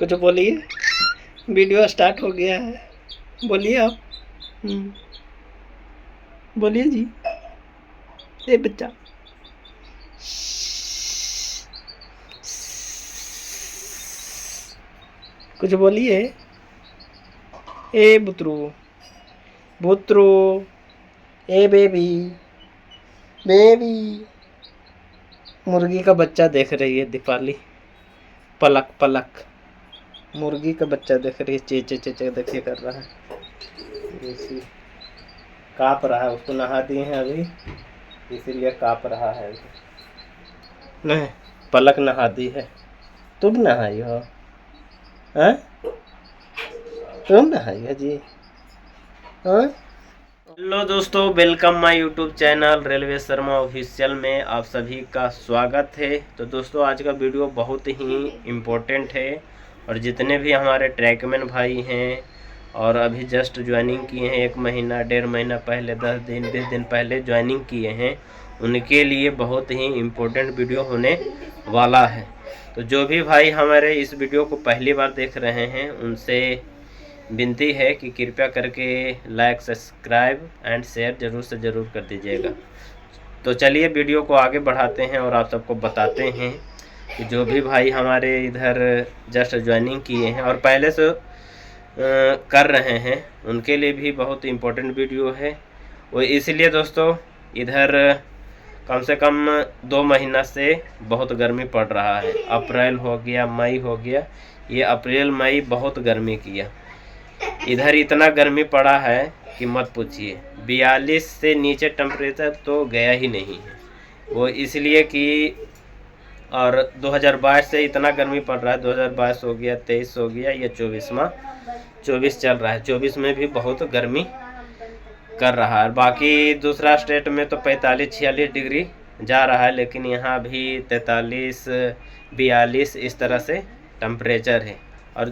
कुछ बोलिए, video start हो गया है। बोलिए आप। बोलिए जी। ए बच्चा, कुछ बोलिए। ए बुतरू, बुतरू, ए बेबी, बेबी। मुर्गी का बच्चा देख रही है दीपाली, पलक पलक। मुर्गी का बच्चा देख रही है, चेचे चेचे देखिए कर रहा है। इसी काँप रहा है, उसको नहा दिए हैं अभी, इसीलिए काँप रहा है। नहीं, पलक नहा दी है। तुम नहाई हो? हैं? तुम नहाई हो जी? हाँ? हेलो दोस्तों, welcome my YouTube channel railway Sharma official में आप सभी का स्वागत है। तो दोस्तों, आज का वीडियो बहुत ही इम्पोर्टेंट है और जितने भी हमारे ट्रैकमैन भाई हैं और अभी जस्ट ज्वाइनिंग किए हैं, 1 महीना 1.5 महीना पहले, 10 दिन 20 दिन पहले ज्वाइनिंग किए हैं, उनके लिए बहुत ही इम्पोर्टेंट वीडियो होने वाला है। तो जो भी भाई हमारे इस वीडियो को पहली बार देख रहे हैं, उनसे विनती है कि कृपया करके लाइक, सब्सक्राइब एंड शेयर ज़रूर से ज़रूर कर दीजिएगा। तो चलिए वीडियो को आगे बढ़ाते हैं और आप सबको बताते हैं कि जो भी भाई हमारे इधर जस्ट ज्वाइनिंग किए हैं और पहले से कर रहे हैं, उनके लिए भी बहुत इम्पोर्टेंट वीडियो है। वो इसलिए दोस्तों, इधर कम से कम 2 महीना से बहुत गर्मी पड़ रहा है। अप्रैल हो गया, मई हो गया, ये अप्रैल मई बहुत गर्मी किया। इधर इतना गर्मी पड़ा है कि मत पूछिए। 42 से नीचे टेम्परेचर तो गया ही नहीं है। वो इसलिए कि और 2022 से इतना गर्मी पड़ रहा है। 2022 हो गया, 23 हो गया, ये 24 चल रहा है। 24 में भी बहुत गर्मी कर रहा है। बाकी दूसरा स्टेट में तो 45-46 डिग्री जा रहा है, लेकिन यहाँ भी 43-42 इस तरह से टेम्परेचर है। और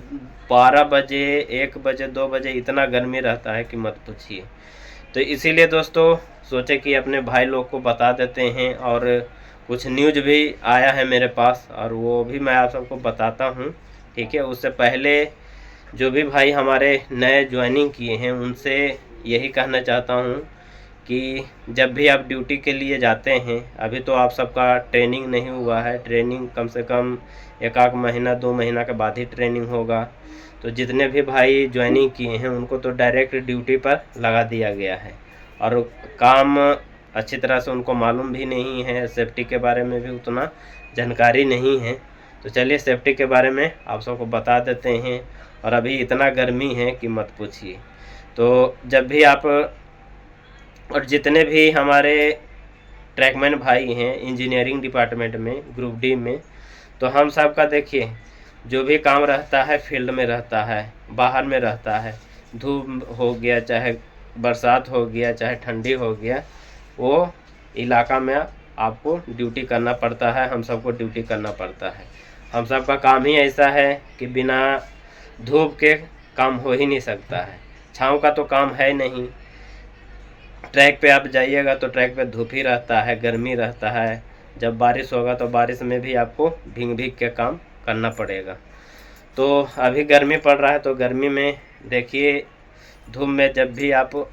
12 बजे, 1 बजे, 2 बजे इतना गर्मी रहता है कि मत पूछिए। तो इसीलिए दोस्तों सोचे कि अपने भाई लोग को बता देते हैं, और कुछ न्यूज़ भी आया है मेरे पास और वो भी मैं आप सबको बताता हूँ, ठीक है। उससे पहले जो भी भाई हमारे नए ज्वाइनिंग किए हैं, उनसे यही कहना चाहता हूँ कि जब भी आप ड्यूटी के लिए जाते हैं, अभी तो आप सबका ट्रेनिंग नहीं हुआ है। ट्रेनिंग कम से कम 1 महीना 2 महीना के बाद ही ट्रेनिंग होगा। तो जितने भी भाई ज्वाइनिंग किए हैं, उनको तो डायरेक्ट ड्यूटी पर लगा दिया गया है और काम अच्छी तरह से उनको मालूम भी नहीं है। सेफ्टी के बारे में भी उतना जानकारी नहीं है। तो चलिए सेफ्टी के बारे में आप सबको बता देते हैं। और अभी इतना गर्मी है कि मत पूछिए। तो जब भी आप और जितने भी हमारे ट्रैकमैन भाई हैं इंजीनियरिंग डिपार्टमेंट में, ग्रुप डी में, तो हम सब का देखिए जो भी काम रहता है फील्ड में रहता है, बाहर में रहता है। धूप हो गया, चाहे बरसात हो गया, चाहे ठंडी हो गया, वो इलाका में आपको ड्यूटी करना पड़ता है। हम सबको ड्यूटी करना पड़ता है। हम सब का काम ही ऐसा है कि बिना धूप के काम हो ही नहीं सकता है। छाँव का तो काम है नहीं। ट्रैक पे आप जाइएगा तो ट्रैक पे धूप ही रहता है, गर्मी रहता है। जब बारिश होगा तो बारिश में भी आपको भीग भीग के काम करना पड़ेगा। तो अभी गर्मी पड़ रहा है, तो गर्मी में देखिए, धूप में जब भी आप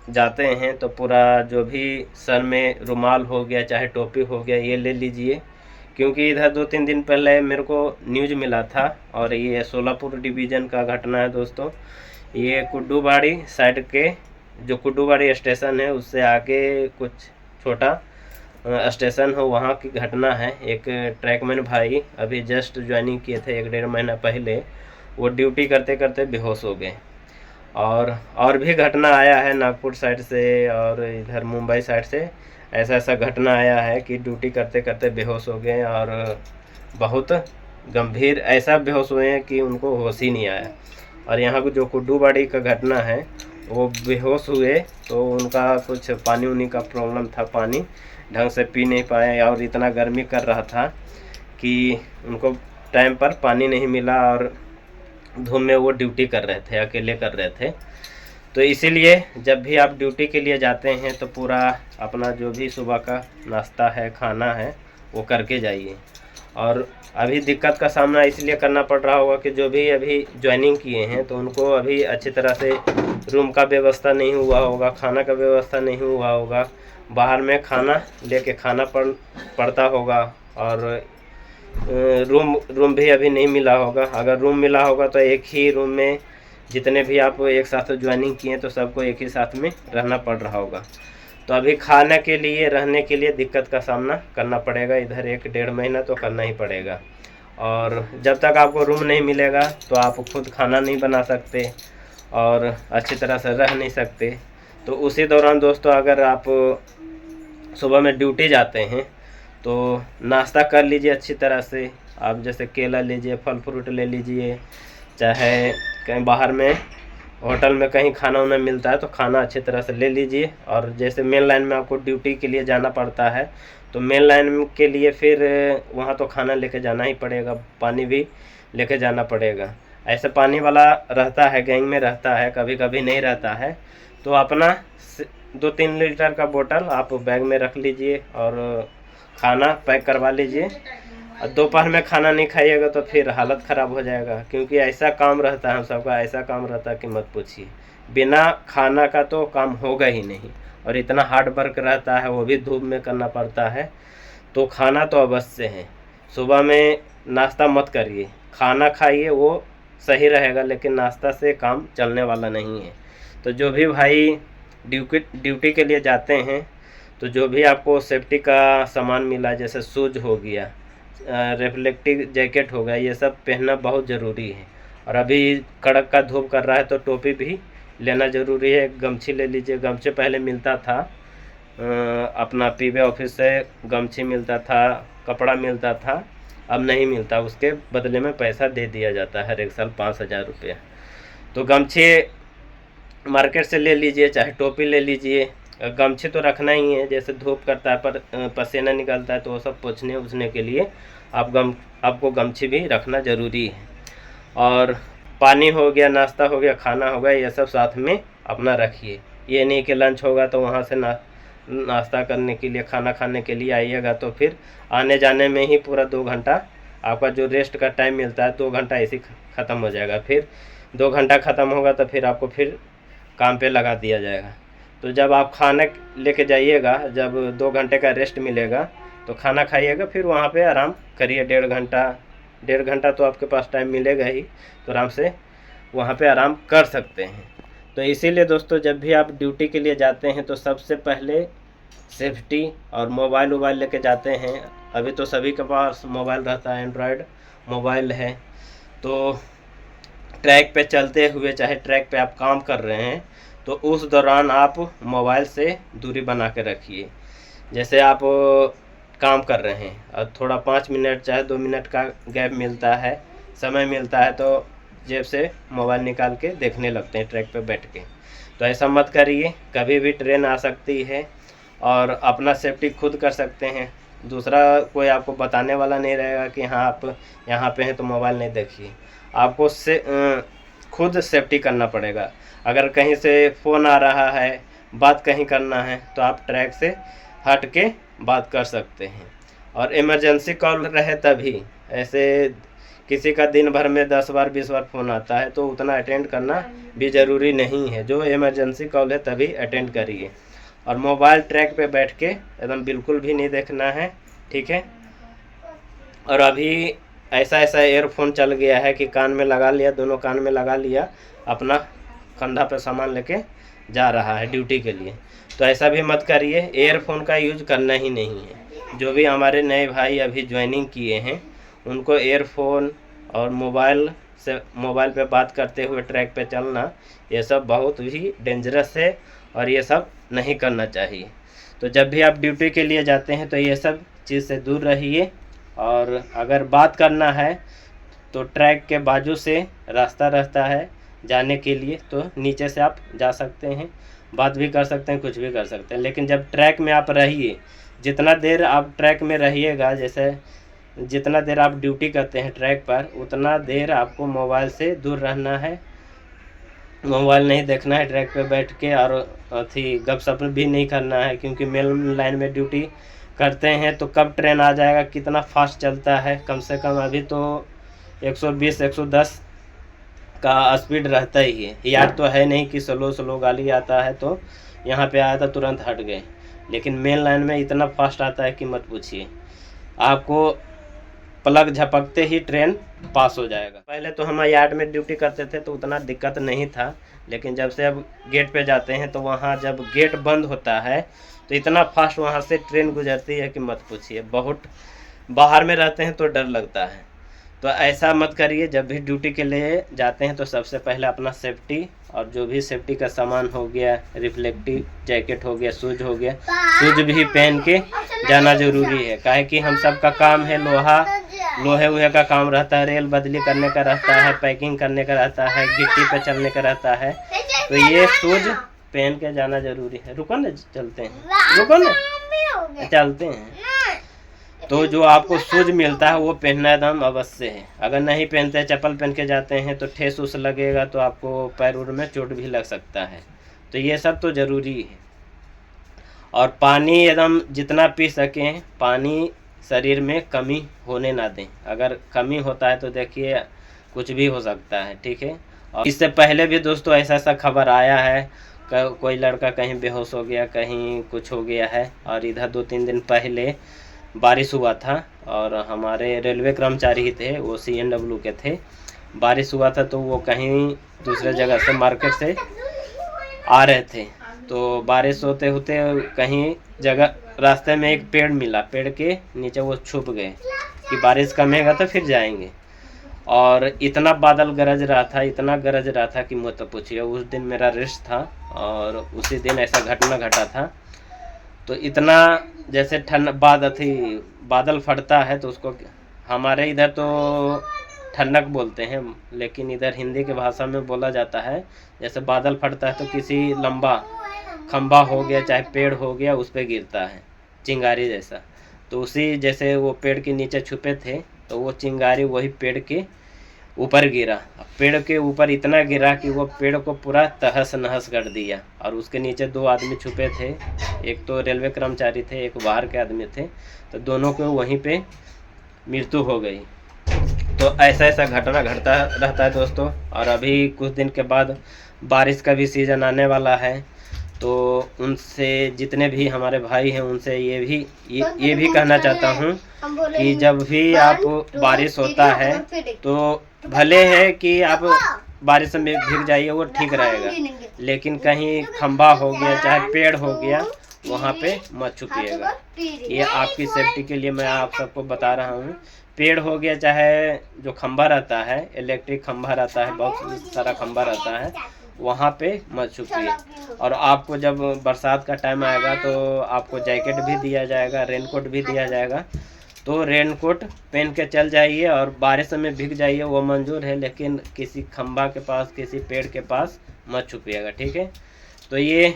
जाते हैं तो पूरा जो भी सर में रुमाल हो गया, चाहे टोपी हो गया, ये ले लीजिए। क्योंकि इधर 2-3 दिन पहले मेरे को न्यूज़ मिला था और ये सोलापुर डिवीज़न का घटना है दोस्तों। ये कुड्डूबाड़ी साइड के, जो कुड्डूबाड़ी स्टेशन है उससे आगे कुछ छोटा स्टेशन हो, वहाँ की घटना है। एक ट्रैकमैन भाई अभी जस्ट ज्वाइनिंग किए थे 1-1.5 महीना पहले, वो ड्यूटी करते करते बेहोश हो गए। और भी घटना आया है नागपुर साइड से और इधर मुंबई साइड से। ऐसा घटना आया है कि ड्यूटी करते करते बेहोश हो गए और बहुत गंभीर ऐसा बेहोश हुए हैं कि उनको होश ही नहीं आया। और यहाँ को जो कुड्डूबाड़ी का घटना है, वो बेहोश हुए तो उनका कुछ पानी उनी का प्रॉब्लम था, पानी ढंग से पी नहीं पाए और इतना गर्मी कर रहा था कि उनको टाइम पर पानी नहीं मिला और धूप में वो ड्यूटी कर रहे थे, अकेले कर रहे थे। तो इसीलिए जब भी आप ड्यूटी के लिए जाते हैं तो पूरा अपना जो भी सुबह का नाश्ता है, खाना है, वो करके जाइए। और अभी दिक्कत का सामना इसलिए करना पड़ रहा होगा कि जो भी अभी ज्वाइनिंग किए हैं तो उनको अभी अच्छी तरह से रूम का व्यवस्था नहीं हुआ होगा, खाना का व्यवस्था नहीं हुआ होगा, बाहर में खाना लेके खाना पड़ता होगा, और रूम भी अभी नहीं मिला होगा। अगर रूम मिला होगा तो एक ही रूम में जितने भी आप एक साथ ज्वाइनिंग किए तो सबको एक ही साथ में रहना पड़ रहा होगा। तो अभी खाने के लिए, रहने के लिए दिक्कत का सामना करना पड़ेगा, इधर 1-1.5 महीना तो करना ही पड़ेगा। और जब तक आपको रूम नहीं मिलेगा तो आप खुद खाना नहीं बना सकते और अच्छी तरह से रह नहीं सकते। तो उसी दौरान दोस्तों अगर आप सुबह में ड्यूटी जाते हैं तो नाश्ता कर लीजिए अच्छी तरह से। आप जैसे केला लीजिए, फल फ्रूट ले लीजिए, चाहे कहीं बाहर में होटल में कहीं खाना उना मिलता है तो खाना अच्छी तरह से ले लीजिए। और जैसे मेन लाइन में आपको ड्यूटी के लिए जाना पड़ता है तो मेन लाइन के लिए फिर वहाँ तो खाना लेके जाना ही पड़ेगा, पानी भी लेके जाना पड़ेगा। ऐसे पानी वाला रहता है, गैंग में रहता है, कभी कभी नहीं रहता है, तो अपना 2-3 लीटर का बोतल आप बैग में रख लीजिए और खाना पैक करवा लीजिए। और दोपहर में खाना नहीं खाइएगा तो फिर हालत ख़राब हो जाएगा, क्योंकि ऐसा काम रहता है हम सबका, ऐसा काम रहता है कि मत पूछिए। बिना खाना का तो काम होगा ही नहीं, और इतना हार्ड वर्क रहता है, वो भी धूप में करना पड़ता है। तो खाना तो अवश्य है। सुबह में नाश्ता मत करिए, खाना खाइए, वो सही रहेगा, लेकिन नाश्ता से काम चलने वाला नहीं है। तो जो भी भाई ड्यूटी के लिए जाते हैं तो जो भी आपको सेफ्टी का सामान मिला, जैसे शूज हो गया, रिफ्लेक्टिव जैकेट हो गया, ये सब पहनना बहुत ज़रूरी है। और अभी कड़क का धूप कर रहा है तो टोपी भी लेना ज़रूरी है। गमछी ले लीजिए, गमछी पहले मिलता था, अपना पीबी ऑफिस से गमछी मिलता था, कपड़ा मिलता था, अब नहीं मिलता, उसके बदले में पैसा दे दिया जाता है हर एक साल 5,000 रुपये। तो गमछी मार्केट से ले लीजिए, चाहे टोपी ले लीजिए। गमछी तो रखना ही है, जैसे धूप करता है पर पसीना निकलता है तो वो सब पोंछने उछने के लिए आपको गमछी भी रखना ज़रूरी है। और पानी हो गया, नाश्ता हो गया, खाना हो गया, ये सब साथ में अपना रखिए। ये नहीं कि लंच होगा तो वहाँ से नाश्ता करने के लिए, खाना खाने के लिए आइएगा तो फिर आने जाने में ही पूरा 2 घंटा आपका जो रेस्ट का टाइम मिलता है 2 घंटा ऐसे ख़त्म हो जाएगा। फिर 2 घंटा ख़त्म होगा तो फिर आपको फिर काम पे लगा दिया जाएगा। तो जब आप खाना लेके जाइएगा, जब 2 घंटे का रेस्ट मिलेगा तो खाना खाइएगा, फिर वहाँ पे आराम करिए। 1.5 घंटा तो आपके पास टाइम मिलेगा ही, तो आराम से वहाँ पे आराम कर सकते हैं। तो इसीलिए दोस्तों जब भी आप ड्यूटी के लिए जाते हैं तो सबसे पहले सेफ्टी और मोबाइल लेके जाते हैं। अभी तो सभी के पास मोबाइल रहता है, एंड्रॉयड मोबाइल है। तो ट्रैक पे चलते हुए, चाहे ट्रैक पे आप काम कर रहे हैं तो उस दौरान आप मोबाइल से दूरी बना के रखिए। जैसे आप काम कर रहे हैं और थोड़ा 5 मिनट चाहे 2 मिनट का गैप मिलता है, समय मिलता है, तो जेब से मोबाइल निकाल के देखने लगते हैं ट्रैक पे बैठ के। तो ऐसा मत करिए, कभी भी ट्रेन आ सकती है और अपना सेफ्टी खुद कर सकते हैं। दूसरा कोई आपको बताने वाला नहीं रहेगा कि हाँ आप यहाँ पे हैं तो मोबाइल नहीं देखिए। आपको खुद सेफ्टी करना पड़ेगा। अगर कहीं से फ़ोन आ रहा है, बात कहीं करना है तो आप ट्रैक से हट के बात कर सकते हैं। और इमरजेंसी कॉल रहे तभी, ऐसे किसी का दिन भर में 10 बार 20 बार फ़ोन आता है तो उतना अटेंड करना भी ज़रूरी नहीं है। जो इमरजेंसी कॉल है तभी अटेंड करिए। और मोबाइल ट्रैक पे बैठ के एकदम बिल्कुल भी नहीं देखना है, ठीक है। और अभी ऐसा एयरफोन चल गया है कि कान में लगा लिया, दोनों कान में लगा लिया, अपना कंधा पे सामान लेके जा रहा है ड्यूटी के लिए। तो ऐसा भी मत करिए, एयरफोन का यूज करना ही नहीं है। जो भी हमारे नए भाई अभी ज्वाइनिंग किए हैं उनको एयरफोन और मोबाइल पे बात करते हुए ट्रैक पे चलना, ये सब बहुत ही डेंजरस है और ये सब नहीं करना चाहिए। तो जब भी आप ड्यूटी के लिए जाते हैं तो ये सब चीज़ से दूर रहिए। और अगर बात करना है तो ट्रैक के बाजू से रास्ता रहता है जाने के लिए, तो नीचे से आप जा सकते हैं, बात भी कर सकते हैं, कुछ भी कर सकते हैं। लेकिन जब ट्रैक में आप रहिए, जितना देर आप ट्रैक में रहिएगा, जैसे जितना देर आप ड्यूटी करते हैं ट्रैक पर, उतना देर आपको मोबाइल से दूर रहना है। मोबाइल नहीं देखना है ट्रैक पे बैठ के, और अथी गपशप भी नहीं करना है, क्योंकि मेन लाइन में ड्यूटी करते हैं तो कब ट्रेन आ जाएगा, कितना फास्ट चलता है। कम से कम अभी तो 120 110 का स्पीड रहता ही है। यार तो है नहीं कि स्लो स्लो गाड़ी आता है तो यहाँ पे आया था तुरंत हट गए, लेकिन मेन लाइन में इतना फास्ट आता है कि मत पूछिए। आपको पलक झपकते ही ट्रेन पास हो जाएगा। पहले तो हम यार्ड में ड्यूटी करते थे तो उतना दिक्कत नहीं था, लेकिन जब से अब गेट पे जाते हैं तो वहाँ जब गेट बंद होता है तो इतना फास्ट वहाँ से ट्रेन गुजरती है कि मत पूछिए। बहुत बाहर में रहते हैं तो डर लगता है। तो ऐसा मत करिए, जब भी ड्यूटी के लिए जाते हैं तो सबसे पहले अपना सेफ्टी और जो भी सेफ्टी का सामान हो गया, रिफ्लेक्टिव जैकेट हो गया, शूज हो गया, शूज भी पहन के जाना जरूरी है। काहे कि हम सब का काम है लोहे वोहे का काम रहता है, रेल बदली करने का रहता है, पैकिंग करने का रहता है, गिट्टी पे चलने का रहता है, तो ये शूज पहन के जाना जरूरी है। रुको ना, चलते हैं, रुको ना, चलते हैं। तो जो आपको शूज मिलता है वो पहनना एकदम अवश्य है। अगर नहीं पहनते, चप्पल पहन के जाते हैं तो ठेस उस लगेगा तो आपको पैर उर में चोट भी लग सकता है। तो ये सब तो ज़रूरी है। और पानी एकदम जितना पी सकें, पानी शरीर में कमी होने ना दें। अगर कमी होता है तो देखिए कुछ भी हो सकता है, ठीक है। और इससे पहले भी दोस्तों ऐसा खबर आया है, कोई लड़का कहीं बेहोश हो गया, कहीं कुछ हो गया है। और इधर 2-3 दिन पहले बारिश हुआ था और हमारे रेलवे कर्मचारी ही थे, वो CNW के थे। बारिश हुआ था तो वो कहीं दूसरे जगह से मार्केट से आ रहे थे, तो बारिश होते होते कहीं जगह रास्ते में एक पेड़ मिला, पेड़ के नीचे वो छुप गए कि बारिश कमेगा तो फिर जाएंगे। और इतना बादल गरज रहा था, इतना गरज रहा था कि मत पूछिए। उस दिन मेरा रेस्ट था और उसी दिन ऐसा घटना घटा था। तो इतना जैसे बादल फटता है तो उसको हमारे इधर तो ठंडक बोलते हैं, लेकिन इधर हिंदी की भाषा में बोला जाता है जैसे बादल फटता है तो किसी लंबा खंबा हो गया चाहे पेड़ हो गया उस पर गिरता है चिंगारी जैसा। तो उसी जैसे वो पेड़ के नीचे छुपे थे तो वो चिंगारी वही पेड़ के ऊपर गिरा। पेड़ के ऊपर इतना गिरा कि वो पेड़ को पूरा तहस नहस कर दिया। और उसके नीचे 2 आदमी छुपे थे, एक तो रेलवे कर्मचारी थे, एक बाहर के आदमी थे, तो दोनों को वहीं पे मृत्यु हो गई। तो ऐसा घटना घटता रहता है दोस्तों। और अभी कुछ दिन के बाद बारिश का भी सीज़न आने वाला है, तो उनसे जितने भी हमारे भाई हैं उनसे ये भी कहना चाहता हूँ कि जब भी आप बारिश होता है तो भले है कि आप बारिश में भीग जाइए, वो ठीक रहेगा, लेकिन कहीं खंबा हो गया चाहे पेड़ हो गया वहाँ पे मत छुपिएगा। ये आपकी सेफ्टी के लिए मैं आप सबको बता रहा हूँ। पेड़ हो गया चाहे जो खंबा रहता है, इलेक्ट्रिक खंबा रहता है, बहुत सारा खंबा रहता है, वहाँ पे मत छुपिए। और आपको जब बरसात का टाइम आएगा तो आपको जैकेट भी दिया जाएगा, रेनकोट भी दिया जाएगा, तो रेनकोट पहन के चल जाइए। और बारिश में भीग जाइए वो मंजूर है, लेकिन किसी खंबा के पास, किसी पेड़ के पास मत छुपिएगा, ठीक है। तो ये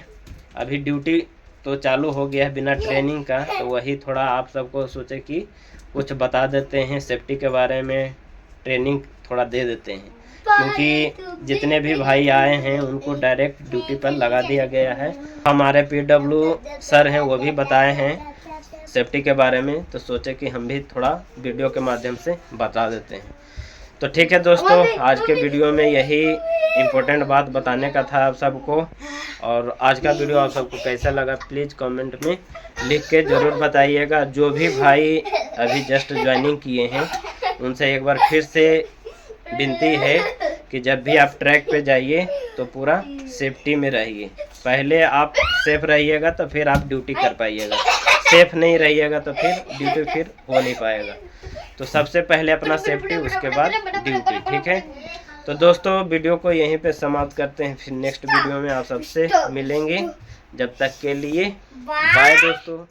अभी ड्यूटी तो चालू हो गया है बिना ट्रेनिंग का, तो वही थोड़ा आप सबको सोचे कि कुछ बता देते हैं सेफ्टी के बारे में, ट्रेनिंग थोड़ा दे देते हैं, क्योंकि जितने भी भाई आए हैं उनको डायरेक्ट ड्यूटी पर लगा दिया गया है। हमारे PW सर हैं वो भी बताए हैं सेफ्टी के बारे में, तो सोचे कि हम भी थोड़ा वीडियो के माध्यम से बता देते हैं। तो ठीक है दोस्तों, आज के वीडियो में यही इम्पोर्टेंट बात बताने का था आप सबको। और आज का वीडियो आप सबको कैसा लगा प्लीज़ कमेंट में लिख के ज़रूर बताइएगा। जो भी भाई अभी जस्ट ज्वाइनिंग किए हैं उनसे एक बार फिर से विनती है कि जब भी आप ट्रैक पे जाइए तो पूरा सेफ्टी में रहिए। पहले आप सेफ रहिएगा तो फिर आप ड्यूटी कर पाइएगा, सेफ नहीं रहिएगा तो फिर ड्यूटी फिर हो नहीं पाएगा। तो सबसे पहले अपना सेफ्टी, उसके बाद ड्यूटी, ठीक है। तो दोस्तों वीडियो को यहीं पे समाप्त करते हैं, फिर नेक्स्ट वीडियो में आप सबसे मिलेंगे। जब तक के लिए बाय दोस्तों।